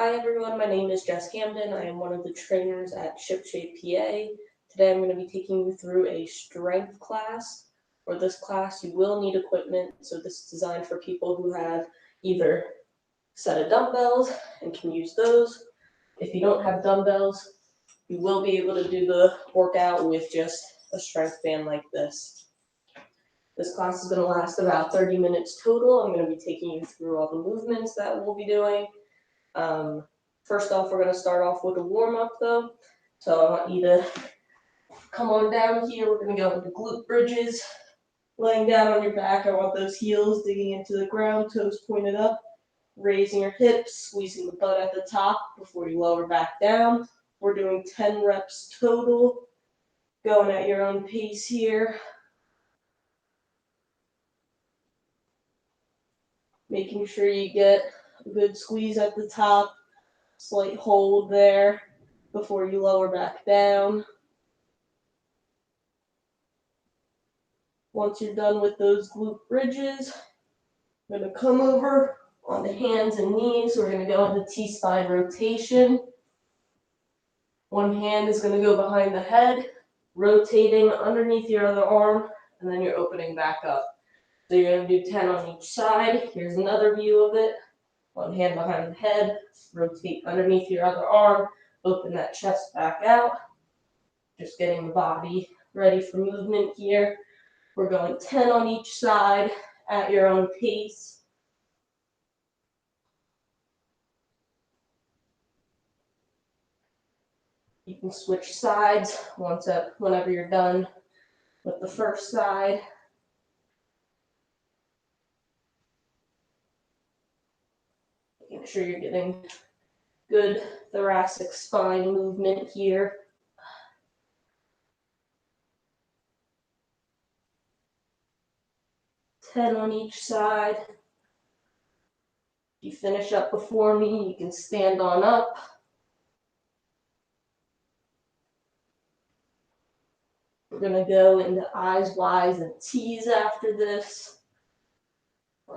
Hi everyone, my name is Jess Camden. I am one of the trainers at ShipShape PA. Today I'm going to be taking you through a strength class. For this class, you will need equipment, so this is designed for people who have either a set of dumbbells and can use those. If you don't have dumbbells, you will be able to do the workout with just a strength band like this. This class is going to last about 30 minutes total. I'm going to be taking you through all the movements that we'll be doing. First off, we're going to start off with a warm-up though. So I want you to come on down here. We're going to go into glute bridges. Laying down on your back, I want those heels digging into the ground, toes pointed up, raising your hips, squeezing the butt at the top before you lower back down. We're doing 10 reps total, going at your own pace here. Making sure you get a good squeeze at the top, slight hold there before you lower back down. Once you're done with those glute bridges, I'm going to come over on the hands and knees. We're going to go into T-spine rotation. One hand is going to go behind the head, rotating underneath your other arm, and then you're opening back up. So you're going to do 10 on each side. Here's another view of it. One hand behind the head, rotate underneath your other arm, open that chest back out. Just getting the body ready for movement here. We're going 10 on each side at your own pace. You can switch sides whenever you're done with the first side. Making sure you're getting good thoracic spine movement here. Ten on each side. If you finish up before me, you can stand on up. We're going to go into eyes, Ys, and Ts after this.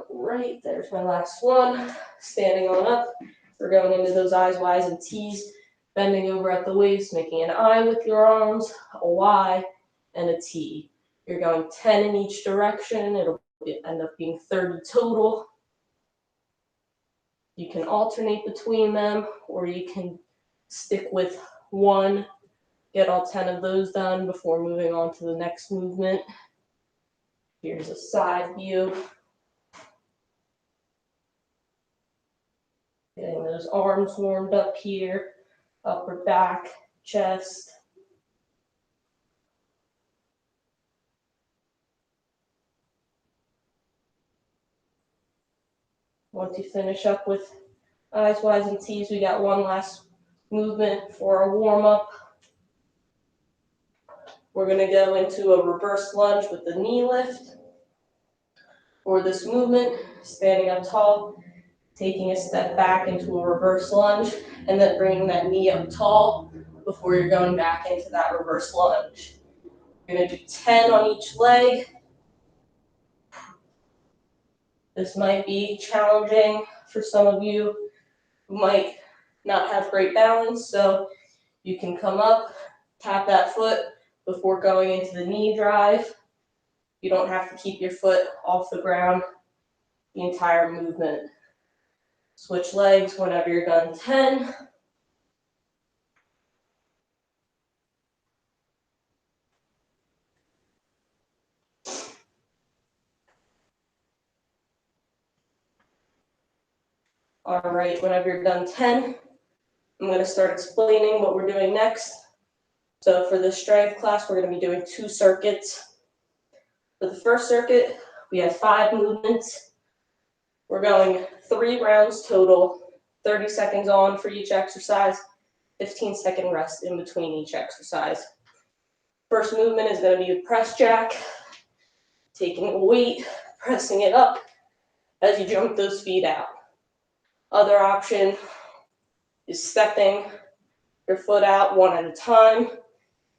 Right, there's my last one. Standing on up. We're going into those eyes, Ys, and Ts. Bending over at the waist, making an I with your arms, a Y, and a T. You're going 10 in each direction. It'll end up being 30 total. You can alternate between them, or you can stick with one, get all 10 of those done before moving on to the next movement. Here's a side view. Getting those arms warmed up here, upper back, chest. Once you finish up with eyes, Ys, and Ts, we got one last movement for a warm-up. We're going to go into a reverse lunge with the knee lift. For this movement, standing up tall, taking a step back into a reverse lunge, and then bringing that knee up tall before you're going back into that reverse lunge. You're going to do 10 on each leg. This might be challenging for some of you who might not have great balance, so you can come up, tap that foot before going into the knee drive. You don't have to keep your foot off the ground the entire movement. Switch legs whenever you're done 10. All right, whenever you're done 10, I'm going to start explaining what we're doing next. So for the strength class, we're going to be doing 2 circuits. For the first circuit, we have 5 movements. We're going 3 rounds total, 30 seconds on for each exercise, 15-second rest in between each exercise. First movement is going to be a press jack, taking a weight, pressing it up as you jump those feet out. Other option is stepping your foot out one at a time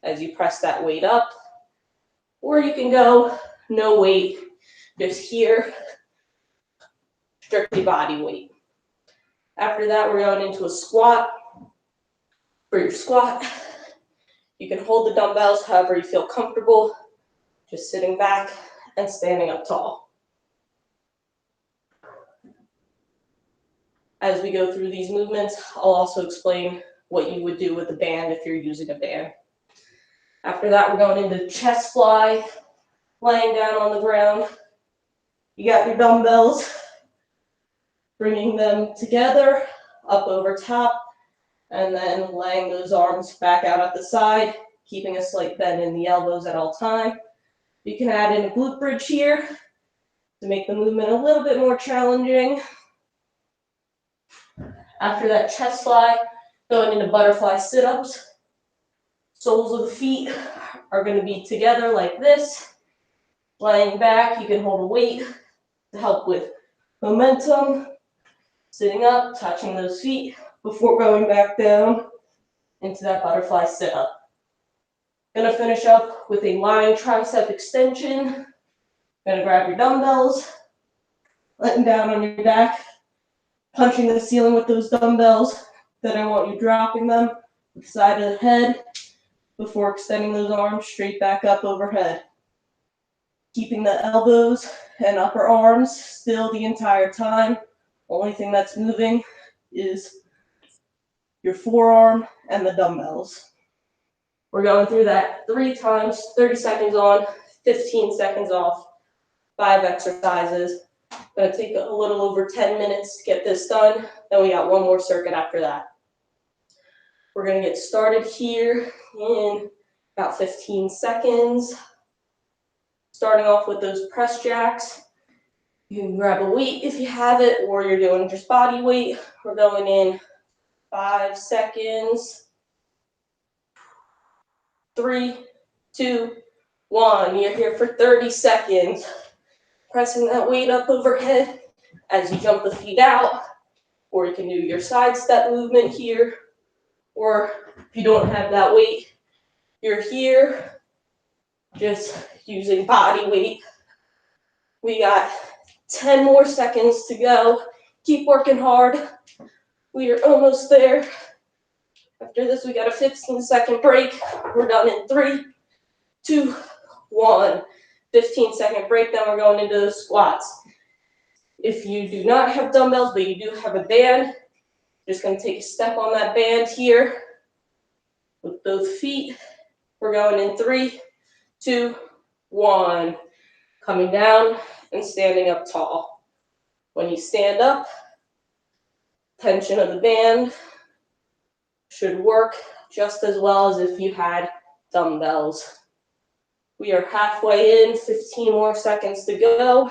as you press that weight up. Or you can go no weight, just here, strictly body weight. After that, we're going into a squat. For your squat, you can hold the dumbbells however you feel comfortable, just sitting back and standing up tall. As we go through these movements, I'll also explain what you would do with the band if you're using a band. After that, we're going into chest fly, laying down on the ground. You got your dumbbells, bringing them together, up over top, and then laying those arms back out at the side, keeping a slight bend in the elbows at all times. You can add in a glute bridge here to make the movement a little bit more challenging. After that chest fly, going into butterfly sit-ups. Soles of the feet are going to be together like this. Lying back, you can hold a weight to help with momentum. Sitting up, touching those feet before going back down into that butterfly sit-up. Gonna finish up with a lying tricep extension. Gonna grab your dumbbells, letting down on your back, punching the ceiling with those dumbbells. Then I want you dropping them to the side of the head before extending those arms straight back up overhead. Keeping the elbows and upper arms still the entire time. Only thing that's moving is your forearm and the dumbbells. We're going through that 3 times, 30 seconds on, 15 seconds off, 5 exercises. Gonna take a little over 10 minutes to get this done. Then we got one more circuit after that. We're gonna get started here in about 15 seconds. Starting off with those press jacks. You can grab a weight if you have it, or you're doing just body weight. We're going in 5 seconds. 3, 2, 1. You're here for 30 seconds. Pressing that weight up overhead as you jump the feet out, or you can do your side step movement here, or if you don't have that weight, you're here just using body weight. We got 10 more seconds to go. Keep working hard. We are almost there. After this, we got a 15-second break. We're done in 3, 2, 1. 15-second break, then we're going into the squats. If you do not have dumbbells, but you do have a band, just going to take a step on that band here with both feet. We're going in 3, 2, 1. Coming down and standing up tall. When you stand up, tension of the band should work just as well as if you had dumbbells. We are halfway in, 15 more seconds to go.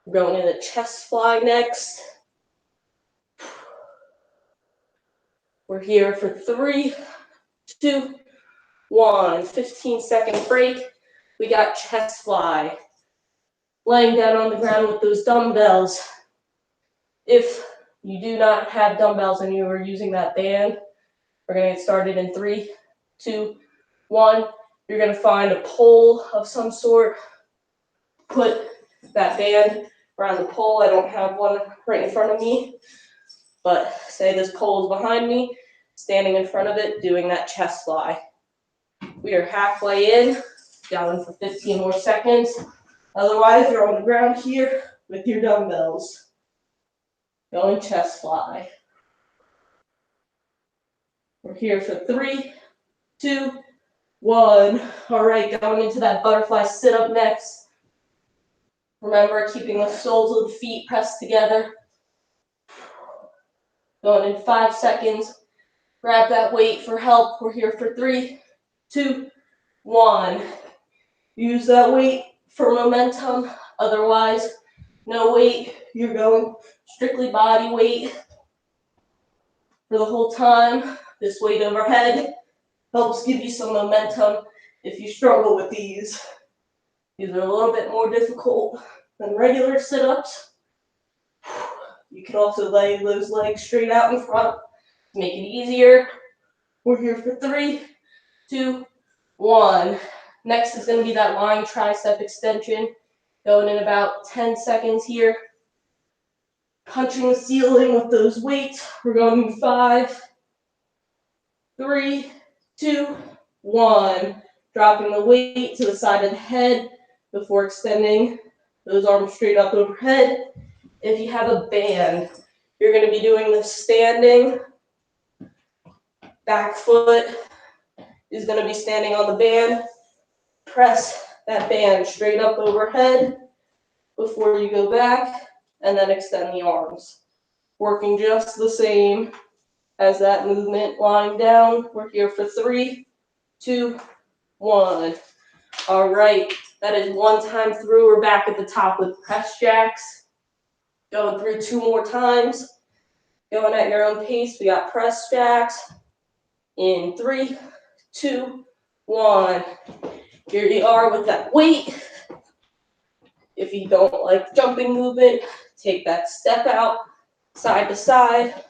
We're going into chest fly next. We're here for 3, 2, 1. 15-second break. We got chest fly. Laying down on the ground with those dumbbells. If you do not have dumbbells and you are using that band, we're going to get started in 3, 2, 1. You're going to find a pole of some sort. Put that band around the pole. I don't have one right in front of me, but say this pole is behind me, standing in front of it, doing that chest fly. We are halfway in, down for 15 more seconds. Otherwise, you're on the ground here with your dumbbells. Going chest fly. We're here for 3, 2, 1. All right, going into that butterfly sit-up next. Remember, keeping the soles of the feet pressed together. Going in 5 seconds. Grab that weight for help. We're here for 3, 2, 1. Use that weight for momentum. Otherwise, no weight. You're going strictly body weight for the whole time. This weight overhead helps give you some momentum if you struggle with these. These are a little bit more difficult than regular sit-ups. You can also lay those legs straight out in front to make it easier. We're here for 3, 2, 1. Next is going to be that lying tricep extension. Going in about 10 seconds here. punching the ceiling with those weights. We're going to 5, 3, 2, 1. Dropping the weight to the side of the head before extending those arms straight up overhead. If you have a band, you're going to be doing this standing. Back foot is going to be standing on the band. Press that band straight up overhead before you go back, and then extend the arms. Working just the same as that movement, lying down. We're here for 3, 2, 1. All right, that is 1 time through. We're back at the top with press jacks. Going through 2 more times. Going at your own pace. We got press jacks in 3, 2, 1. Here you are with that weight. If you don't like jumping movement, take that step out side to side.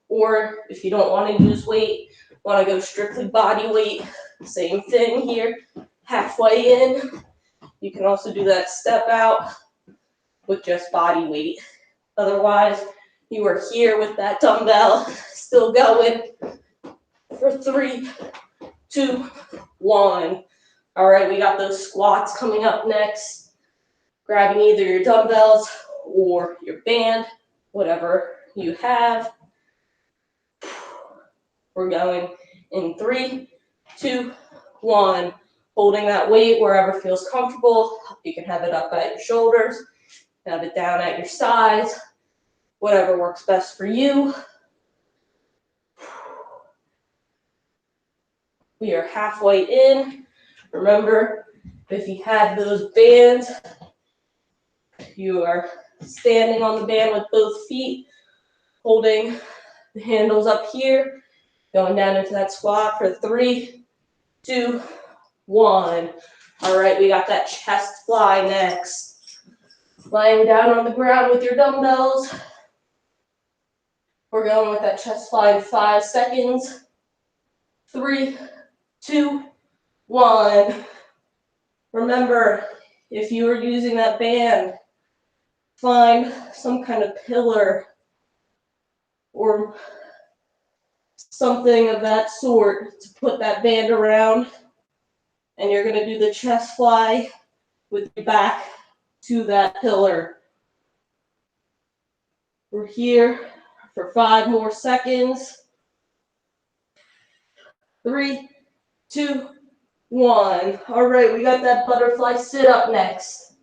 Or if you don't want to use weight, want to go strictly body weight, same thing here. Halfway in, you can also do that step out with just body weight. Otherwise, you are here with that dumbbell, still going for 3, 2, 1. All right, we got those squats coming up next. Grabbing either your dumbbells or your band, whatever you have. We're going in 3, 2, 1. Holding that weight wherever feels comfortable. You can have it up at your shoulders, have it down at your sides, whatever works best for you. We are halfway in. Remember, if you had those bands, you are standing on the band with both feet, holding the handles up here, going down into that squat for 3, 2, 1. All right, we got that chest fly next. Lying down on the ground with your dumbbells. We're going with that chest fly in 5 seconds. 3, 2, 1. Remember, if you are using that band, find some kind of pillar or something of that sort to put that band around. And you're going to do the chest fly with your back to that pillar. We're here for 5 more seconds. 3, 2, 1. All right, we got that butterfly sit up next.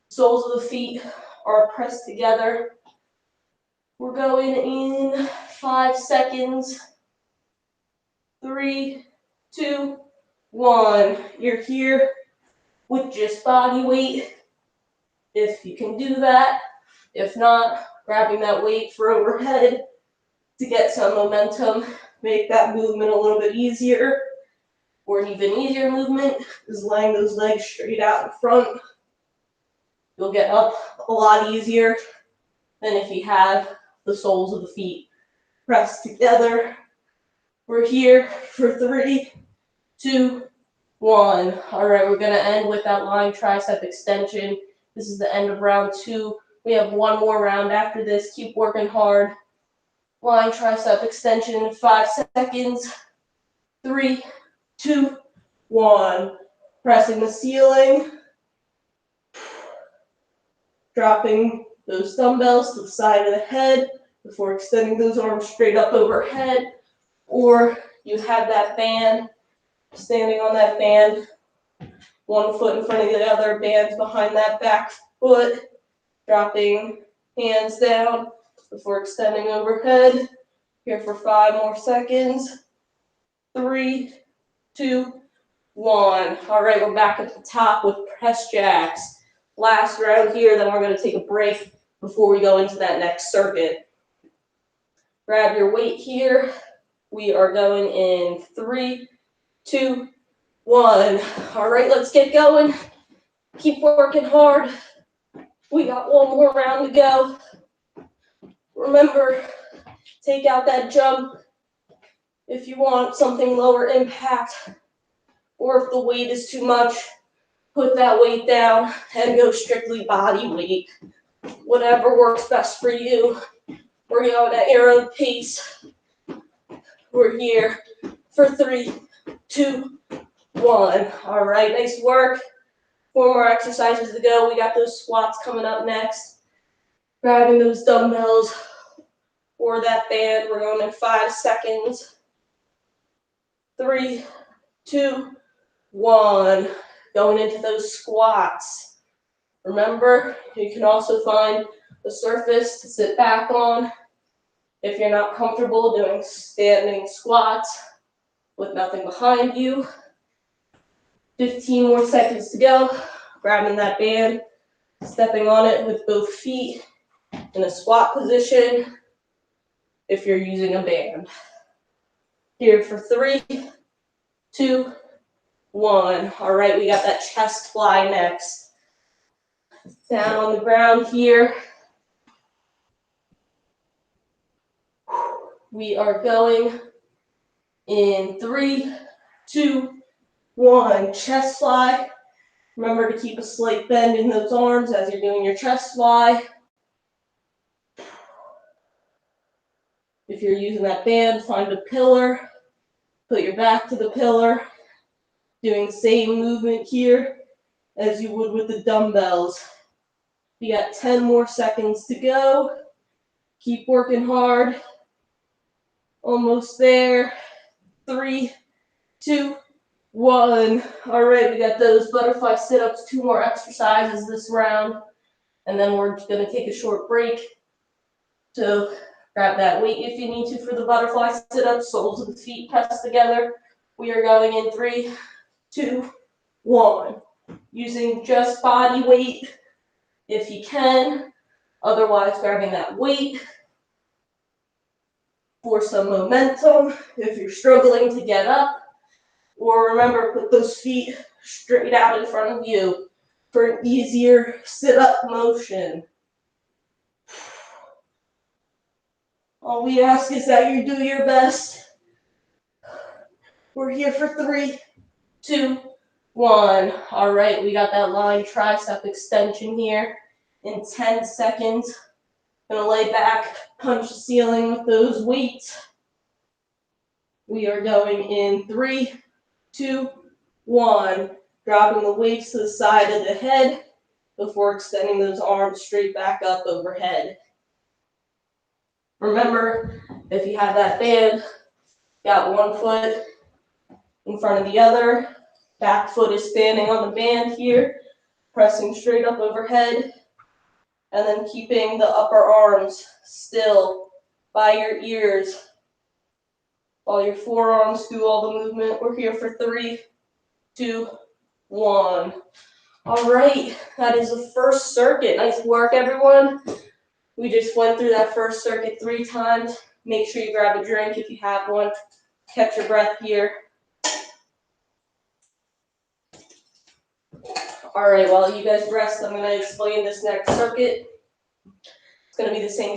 Soles of the feet are pressed together. We're going in 5 seconds. 3, 2, 1. You're here with just body weight, if you can do that. If not, grabbing that weight for overhead to get some momentum, make that movement a little bit easier. Or an even easier movement is laying those legs straight out in front. You'll get up a lot easier than if you have the soles of the feet pressed together. We're here for 3, 2, 1. All right, we're going to end with that lying tricep extension. This is the end of round 2. We have 1 more round after this. Keep working hard. Lying tricep extension in 5 seconds. 3, 2, 1. Pressing the ceiling. Dropping those dumbbells to the side of the head before extending those arms straight up overhead. Or you have that band, standing on that band, 1 foot in front of the other, bands behind that back foot, dropping hands down before extending overhead. Here for 5 more seconds. 3, 2, 1. All right, we're back at the top with press jacks. Last round here, then we're going to take a break before we go into that next circuit. Grab your weight here. We are going in 3, 2, 1. All right, let's get going. Keep working hard. We got 1 more round to go. Remember, take out that jump if you want something lower impact, or if the weight is too much, put that weight down and go strictly body weight. Whatever works best for you. We're going at your own pace. We're here for 3, 2, 1. All right, nice work. 4 more exercises to go. We got those squats coming up next. Grabbing those dumbbells or that band. We're going in 5 seconds. 3, 2, 1. Going into those squats. Remember, you can also find a surface to sit back on if you're not comfortable doing standing squats with nothing behind you. 15 more seconds to go. Grabbing that band, stepping on it with both feet in a squat position if you're using a band. Here for 3, 2, 1. All right, we got that chest fly next. Down on the ground here. We are going in 3, 2, 1. Chest fly. Remember to keep a slight bend in those arms as you're doing your chest fly. If you're using that band, find a pillar. Put your back to the pillar. Doing the same movement here as you would with the dumbbells. You got 10 more seconds to go. Keep working hard. Almost there. 3, 2, 1. All right, we got those butterfly sit-ups. 2 more exercises this round. And then we're going to take a short break. So grab that weight if you need to for the butterfly sit-ups. Soles of the feet pressed together. We are going in 3, 2, 1. Using just body weight if you can. Otherwise, grabbing that weight for some momentum if you're struggling to get up. Or remember, put those feet straight out in front of you for an easier sit-up motion. All we ask is that you do your best. We're here for 3, 2, 1. All right, we got that lying tricep extension here in 10 seconds. Gonna lay back, punch the ceiling with those weights. We are going in 3, 2, 1. Dropping the weights to the side of the head before extending those arms straight back up overhead. Remember, if you have that band, got one foot in front of the other. Back foot is standing on the band here, pressing straight up overhead. And then keeping the upper arms still by your ears while your forearms do all the movement. We're here for 3, 2, 1. All right, that is the first circuit. Nice work, everyone. We just went through that first circuit 3 times. Make sure you grab a drink if you have one. Catch your breath here. All right, while you guys rest, I'm going to explain this next circuit. It's going to be the same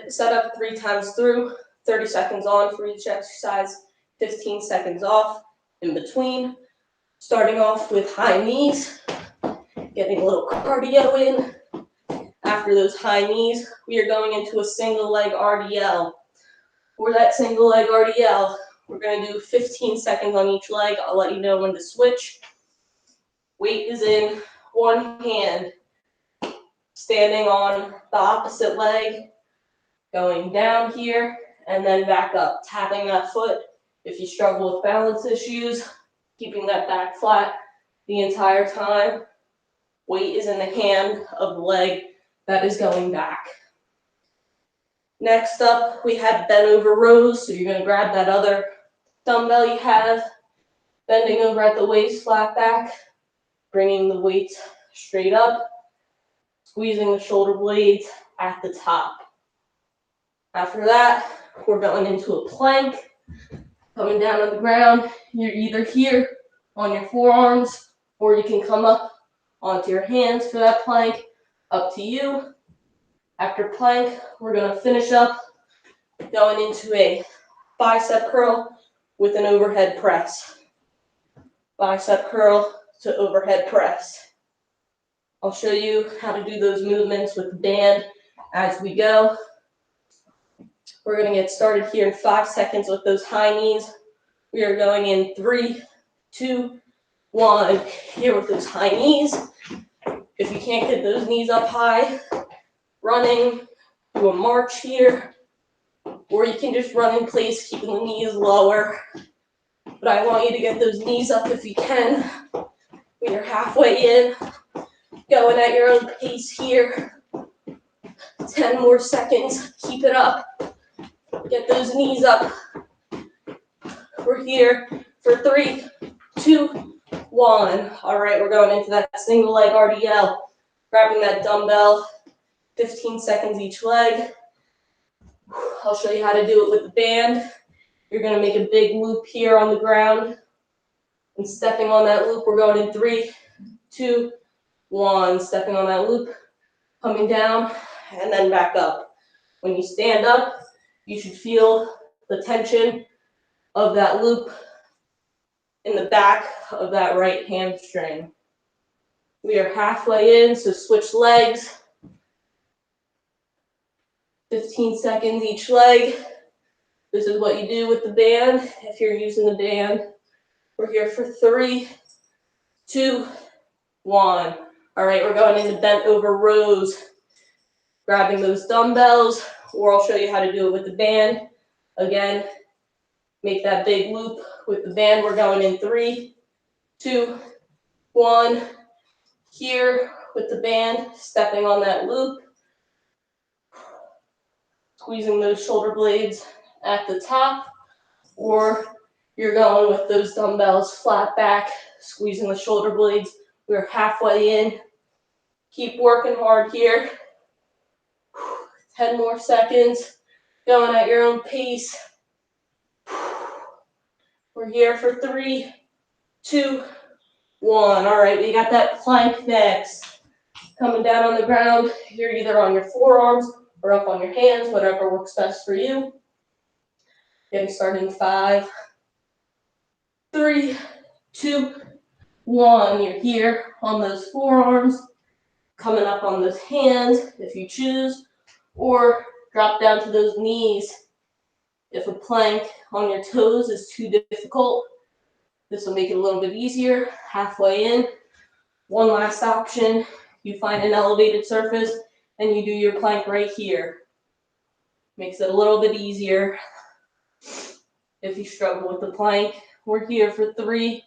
setup 3 times through, 30 seconds on for each exercise, 15 seconds off in between. Starting off with high knees, getting a little cardio in. After those high knees, we are going into a single leg RDL. For that single leg RDL, we're going to do 15 seconds on each leg. I'll let you know when to switch. Weight is in one hand. Standing on the opposite leg, going down here, and then back up, tapping that foot. If you struggle with balance issues, keeping that back flat the entire time. Weight is in the hand of the leg that is going back. Next up, we have bent over rows. So you're going to grab that other dumbbell you have, bending over at the waist, flat back, bringing the weight straight up, squeezing the shoulder blades at the top. After that, we're going into a plank. Coming down on the ground, you're either here on your forearms, or you can come up onto your hands for that plank. Up to you. After plank, we're going to finish up going into a bicep curl with an overhead press. Bicep curl to overhead press. I'll show you how to do those movements with the band as we go. We're going to get started here in 5 seconds with those high knees. We are going in 3, 2, 1. Here with those high knees. If you can't get those knees up high, running, do a march here, or you can just run in place, keeping the knees lower. But I want you to get those knees up if you can. When you're halfway in, going at your own pace here. 10 more seconds, keep it up. Get those knees up. We're here for 3, 2, 1. All right, we're going into that single leg RDL. Grabbing that dumbbell, 15 seconds each leg. I'll show you how to do it with the band. You're going to make a big loop here on the ground. And stepping on that loop, we're going in 3, 2, 1. Stepping on that loop, coming down, and then back up. When you stand up, you should feel the tension of that loop in the back of that right hamstring. We are halfway in, so switch legs. 15 seconds each leg. This is what you do with the band if you're using the band. We're here for 3, 2, 1. All right, we're going into bent over rows. Grabbing those dumbbells, or I'll show you how to do it with the band. Again, make that big loop with the band. We're going in 3, 2, 1. Here with the band, stepping on that loop. Squeezing those shoulder blades at the top, or you're going with those dumbbells flat back, squeezing the shoulder blades. We're halfway in. Keep working hard here. 10 more seconds. Going at your own pace. We're here for 3, 2, 1. All right, we got that plank next. Coming down on the ground. You're either on your forearms or up on your hands, whatever works best for you. Getting started in 5, 3, 2, 1. You're here on those forearms, coming up on those hands if you choose, or drop down to those knees. If a plank on your toes is too difficult, this will make it a little bit easier. Halfway in. One last option, you find an elevated surface and you do your plank right here. Makes it a little bit easier if you struggle with the plank. We're here for 3,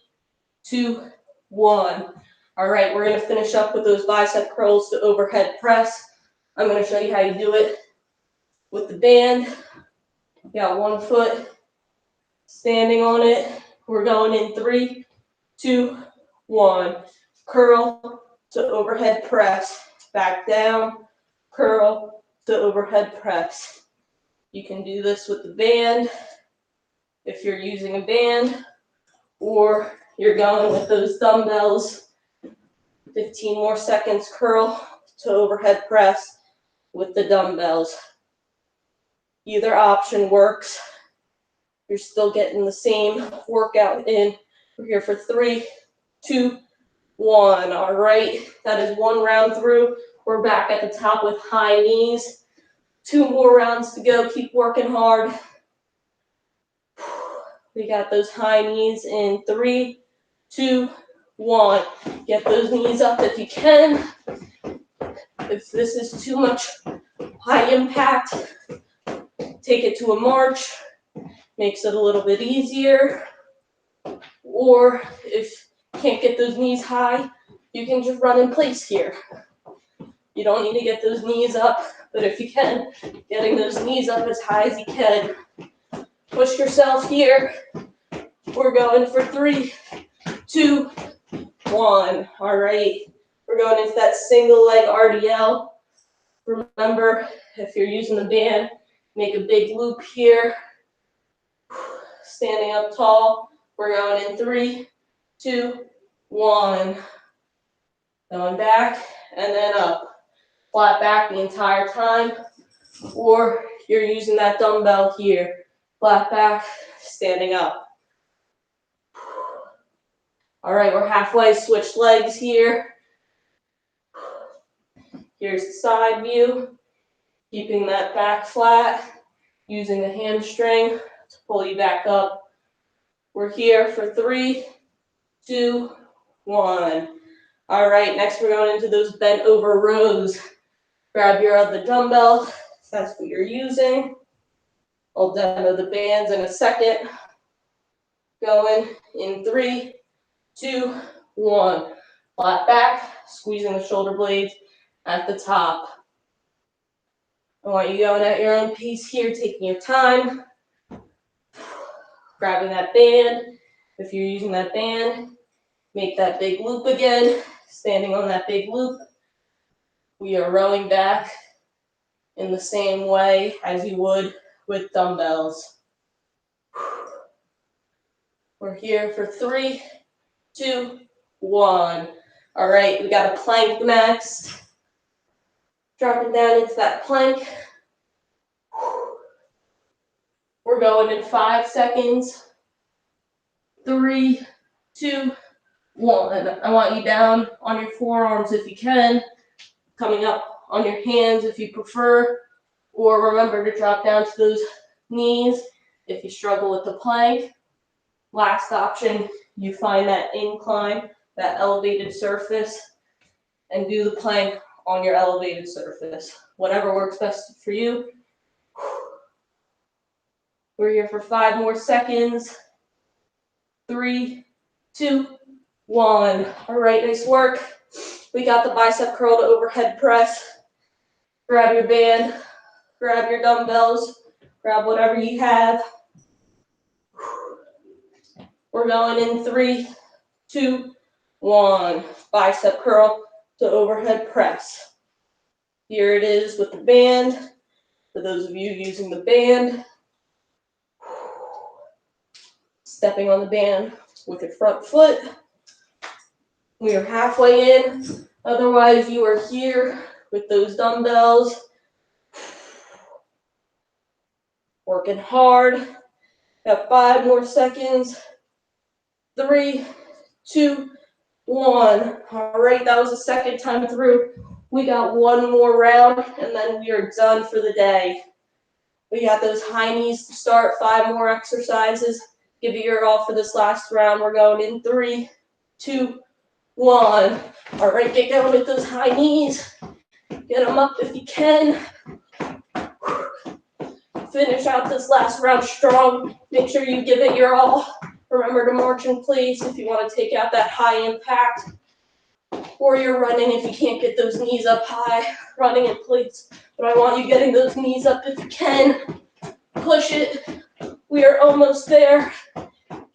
2, 1. All right, we're going to finish up with those bicep curls to overhead press. I'm going to show you how you do it with the band. You got one foot standing on it. We're going in 3, 2, 1. Curl to overhead press. Back down, curl to overhead press. You can do this with the band if you're using a band, or you're going with those dumbbells. 15 more seconds, curl to overhead press with the dumbbells. Either option works. You're still getting the same workout in. We're here for 3, 2, 1. All right, that is one round through. We're back at the top with high knees. 2 more rounds to go. Keep working hard. We got those high knees in 3, 2, 1. Get those knees up if you can. If this is too much high impact, take it to a march. Makes it a little bit easier. Or if you can't get those knees high, you can just run in place here. You don't need to get those knees up, but if you can, getting those knees up as high as you can. Push yourself here. We're going for 3, 2, 1. All right. We're going into that single leg RDL. Remember, if you're using the band, make a big loop here. Standing up tall. We're going in 3, 2, 1. Going back and then up. Flat back the entire time. Or you're using that dumbbell here. Flat back, standing up. All right, we're halfway. Switch legs here. Here's the side view, keeping that back flat, using the hamstring to pull you back up. We're here for 3, 2, 1. All right, next we're going into those bent over rows. Grab your other dumbbell, if that's what you're using. I'll demo the bands in a second. Going in 3, 2, 1. Flat back, squeezing the shoulder blades at the top. I want you going at your own pace here, taking your time. Grabbing that band. If you're using that band, make that big loop again. Standing on that big loop. We are rowing back in the same way as you would with dumbbells. We're here for 3, 2, 1. All right, we got a plank next. Dropping down into that plank. We're going in 5 seconds. 3, 2, 1. I want you down on your forearms if you can. Coming up on your hands if you prefer. Or remember to drop down to those knees if you struggle with the plank. Last option, you find that incline, that elevated surface, and do the plank on your elevated surface. Whatever works best for you. We're here for 5 more seconds. 3, 2, 1. All right, nice work. We got the bicep curl to overhead press. Grab your band, grab your dumbbells, grab whatever you have. We're going in 3, 2, 1. Bicep curl to overhead press. Here it is with the band. For those of you using the band, stepping on the band with your front foot. We are halfway in. Otherwise, you are here with those dumbbells. Working hard. Got 5 more seconds. 3, 2, 1. All right, that was the second time through. We got 1 more round, and then we are done for the day. We got those high knees to start. 5 more exercises. Give it your all for this last round. We're going in 3, 2, 1. All right, get going with those high knees. Get them up if you can. Finish out this last round strong. Make sure you give it your all. Remember to march in place if you want to take out that high impact. Or you're running if you can't get those knees up high. Running in place. But I want you getting those knees up if you can. Push it. We are almost there.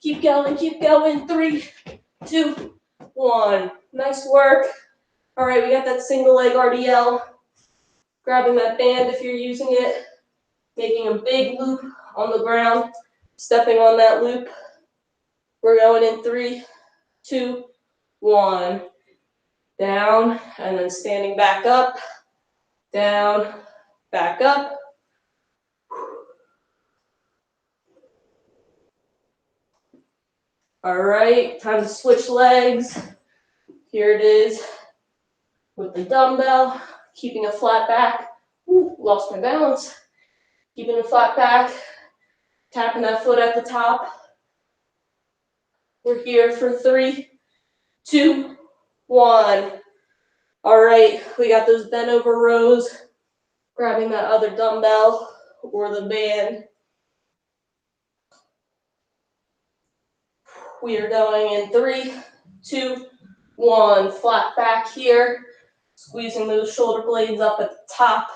Keep going, keep going. 3, 2, 1. Nice work. All right, we got that single leg RDL. Grabbing that band if you're using it. Making a big loop on the ground. Stepping on that loop. We're going in 3, 2, 1. Down, and then standing back up. Down, back up. All right, time to switch legs. Here it is with the dumbbell, keeping a flat back. Ooh, lost my balance. Keeping a flat back, tapping that foot at the top. We're here for 3, 2, 1. All right, we got those bent over rows. Grabbing that other dumbbell or the band. We are going in 3, 2, 1. Flat back here. Squeezing those shoulder blades up at the top.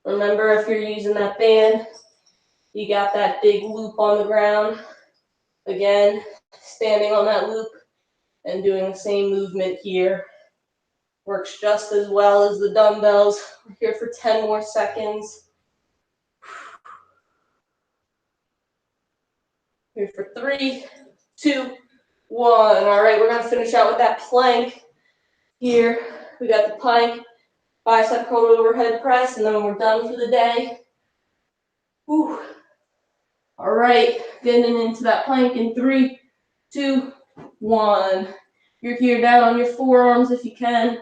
Remember, if you're using that band, you got that big loop on the ground. Again, standing on that loop and doing the same movement here. Works just as well as the dumbbells. We're here for 10 more seconds. Here for 3, 2, 1. All right, we're going to finish out with that plank. Here, we got the plank, bicep curl overhead press, and then we're done for the day. Whew. All right, getting into that plank in 3, 2, 1. You're here down on your forearms if you can.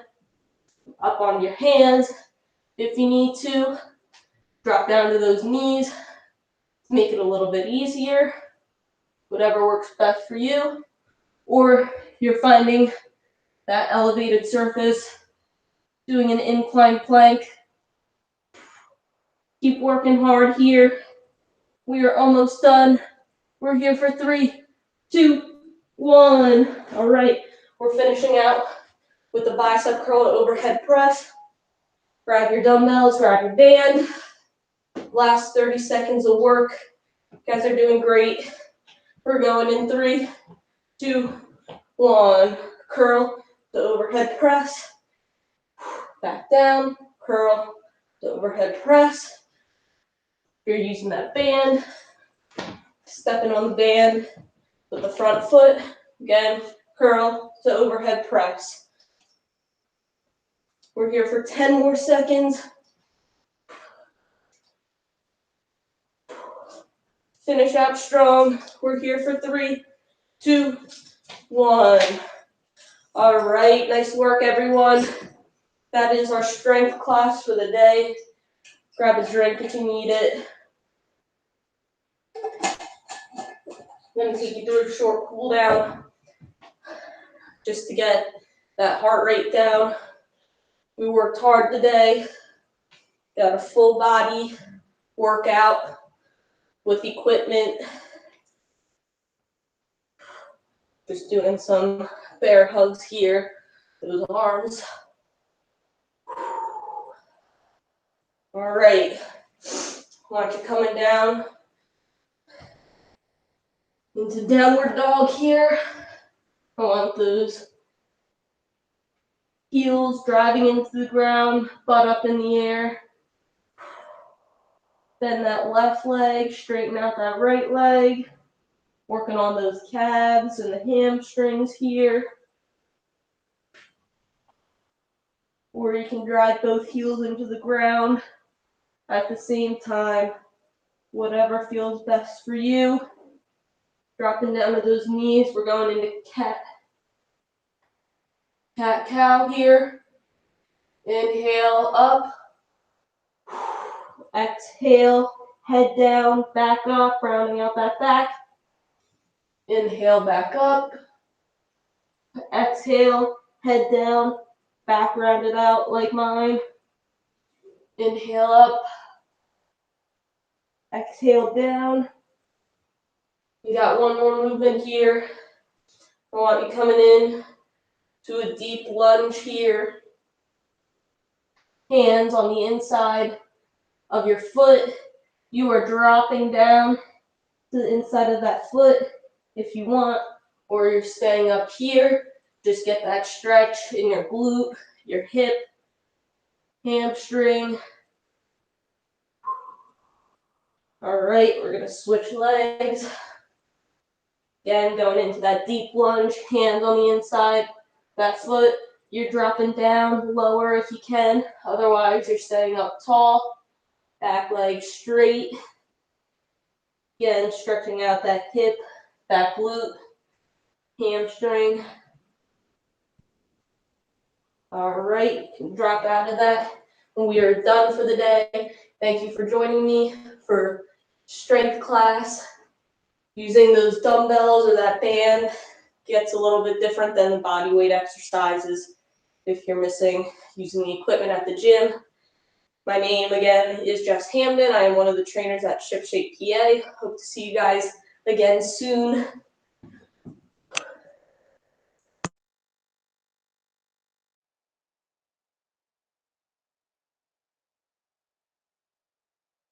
up on your hands if you need to. Drop down to those knees. Make it a little bit easier. Whatever works best for you. Or you're finding that elevated surface, doing an incline plank. Keep working hard here. We are almost done. We're here for 3, 2, 1. All right, we're finishing out with the bicep curl to overhead press. Grab your dumbbells, grab your band. Last 30 seconds of work. You guys are doing great. We're going in 3, 2, 1. Curl to overhead press. Back down, curl to overhead press. You're using that band. Stepping on the band with the front foot. Again, curl to overhead press. We're here for 10 more seconds. Finish out strong. We're here for 3, 2, 1. All right, nice work, everyone. That is our strength class for the day. Grab a drink if you need it. I'm going to take you through a short cool down just to get that heart rate down. We worked hard today. Got a full body workout with equipment. Just doing some bear hugs here, those arms. All right, I want you coming down into downward dog here. I want those heels driving into the ground, butt up in the air. Bend that left leg, straighten out that right leg. Working on those calves and the hamstrings here. Or you can drive both heels into the ground at the same time. Whatever feels best for you. Dropping down to those knees. We're going into cat-cow here. Inhale up. Exhale, head down, back up, rounding out that back. Inhale, back up. Exhale, head down, back rounded out like mine. Inhale up. Exhale down. We got one more movement here. I want you coming in to a deep lunge here. Hands on the inside of your foot. You are dropping down to the inside of that foot if you want, or you're staying up here. Just get that stretch in your glute, your hip, hamstring. All right, we're gonna switch legs. Again, going into that deep lunge, hands on the inside, that foot. You're dropping down lower if you can. Otherwise, you're staying up tall. Back leg straight. Again, stretching out that hip, that glute, hamstring. All right, you can drop out of that. And we are done for the day. Thank you for joining me for strength class. Using those dumbbells or that band gets a little bit different than the body weight exercises if you're missing using the equipment at the gym. My name again is Jess Hamden. I am one of the trainers at ShipShape PA. Hope to see you guys again soon.